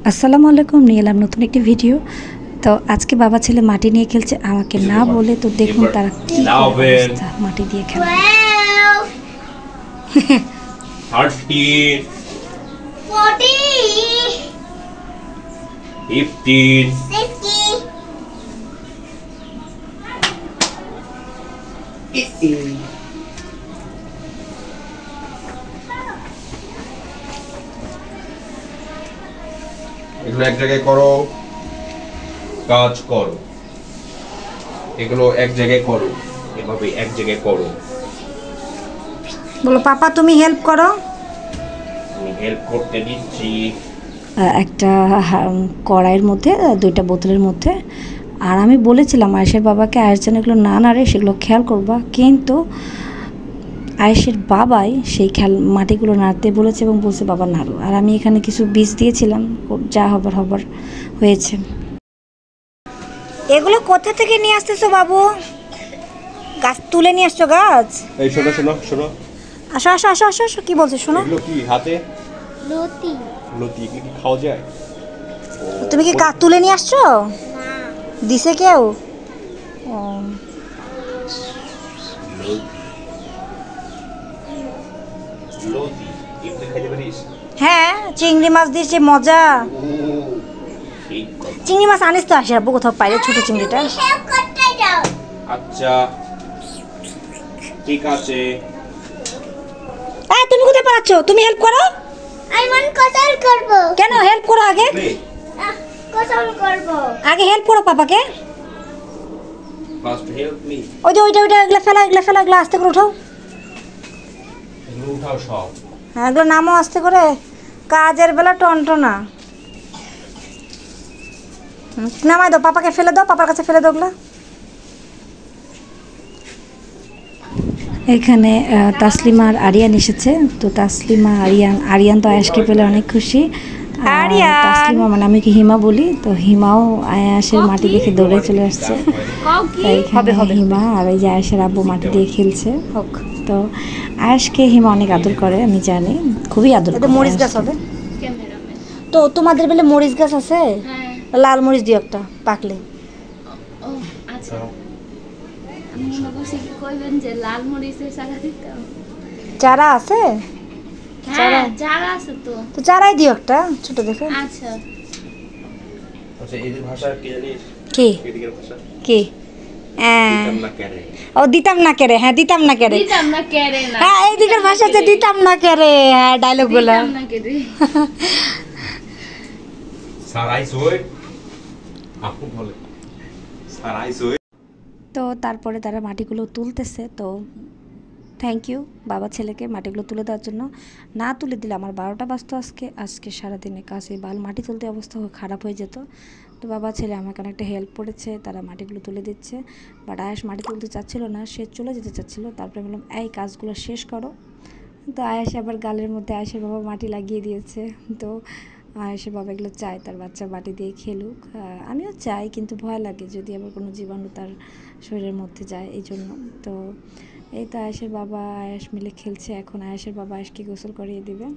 আসসালামু আলাইকুম, নিয়ে এলাম নতুন একটি ভিডিও। তো আজকে বাবা ছেলে মাটি নিয়ে খেলছে আমাকে না বলে। তো দেখুন তারা কি অবস্থা মাটি দিয়ে খেলে। 13 14 15 16 এগুলো এক জায়গায় করো, কাজ করো, এগুলো এক জায়গায় করো, এভাবে এক জায়গায় করো। বলো পাপা তুমি হেল্প করো। আমি হেল্প করতে দিচ্ছি। একটা কড়াইয়ের মধ্যে দুইটা বোতলের মধ্যে। আর আমি বলেছিলাম আয়েশের বাবাকে, আয়েশ যেন এগুলো না নাড়ে, সেগুলো খেয়াল করবা। কিন্তু আয়েশের বাবাই সেই মাটিগুলো নাড়তে বলেছে এবং বলছে বাবা নাড়ো। আর আমি এখানে কিছু বীজ দিয়েছিলাম, যা হবার হবার হয়েছে। এগুলো কোথা থেকে নিয়ে আসতেছো বাবু? গাছ তুলে নিয়ে আসছো গাছ? এই শোনো শোনো শোনো, আসো আসো আসো আসো আসো। কি বলছো শোনো? এগুলো কি হাতে লতি লতি কি খাওয়া যায়? তুমি কি গাছ তুলে নিয়ে আসছো? না দিছে কেউ? ও লতি এমনি খাইতে পারিস? হ্যাঁ, চিংড়ি মাছ দিয়েছে, মজা। ঠিক কথা। চিংড়ি মাছ আনিস তো আসে আব্বু কোথাও পাইলে, ছোট চিংড়িটা। হেল্প করতে যাও। আচ্ছা ঠিক আছে। তুমি কোথায় পালাচ্ছ? তুমি হেল্প করো। আমি মন কোথায় করব? কেন হেল্প করো আগে? কোথায় করব? আগে হেল্প করো পাপাকে। First help me. ওই যে ওইটা ওইটা এগুলা ফেলা, এগুলা ফেলা, এগুলা আস্তে করে উঠাও। এগুলো উঠাও সব। হ্যাঁ, এগুলো নামও আস্তে করে। কাজের বেলা টনটনা। নামাই দাও, পাপাকে ফেলে দাও, পাপার কাছে ফেলে দাও ওগুলা। এখানে তাসলিমা আর আরিয়ান এসেছে। তো তাসলিমা আরিয়ান তো আয়াশকে পেলে অনেক খুশি। তাসলিমা মানে আমি কি হিমা বলি, তো হিমাও আয়াশের মাটি দেখে দৌড়ে চলে আসছে। এখানে হিমা আর এই যে আয়াশের আব্বু মাটি দিয়ে খেলছে। তো আয়াশকে হিমা অনেক আদর করে, আমি জানি, খুবই আদর করে। মরিচ গাছ হবে তো তোমাদের বেলে? মরিচ গাছ আছে? লাল মরিচ দিও একটা পাকলে। চারা আছে? যারা আছে তো চারাই দিও একটা ছোট দেখে। আচ্ছা আচ্ছা এদের ভাষা কি জানিস? কি এদিকের ভাষা কি? দিতাম না কেরে। ও দিতাম না কেরে। হ্যাঁ দিতাম না কেরে। দিতাম না কেরে না। হ্যাঁ এইদিকের ভাষা হচ্ছে দিতাম না কেরে। হ্যাঁ ডায়লগ গুলো। দিতাম না কেরে। সারাই সই আপু বলে সারাই সই। তো তারপরে তারা মাটিগুলো তুলতেছে। তো থ্যাংক ইউ বাবা ছেলেকে মাটিগুলো তুলে দেওয়ার জন্য। না তুলে দিলে আমার 12টা বাজতো আজকে সারাদিনে কাছে মাটি তুলতে অবস্থা খারাপ হয়ে যেত। তো বাবা ছেলে আমাকে অনেকটা হেল্প করেছে, তারা মাটিগুলো তুলে দিচ্ছে। বাট আয়াশ মাটি তুলতে চাচ্ছিল না, সে চলে যেতে চাচ্ছিল। তারপরে বললাম এই কাজগুলো শেষ করো। তো আয়াশ আবার গালের মধ্যে আয়াশের বাবা মাটি লাগিয়ে দিয়েছে। তো আয়াশের বাবা এগুলো চায় তার বাচ্চা মাটি দিয়ে খেলুক। আমিও চাই, কিন্তু ভয় লাগে যদি আবার কোনো জীবাণু তার শরীরের মধ্যে যায়, এই জন্য। তো এই তো আয়াশের বাবা আয়াশ মিলে খেলছে। এখন আয়াশের বাবা আয়াশকে গোসল করিয়ে দিবে।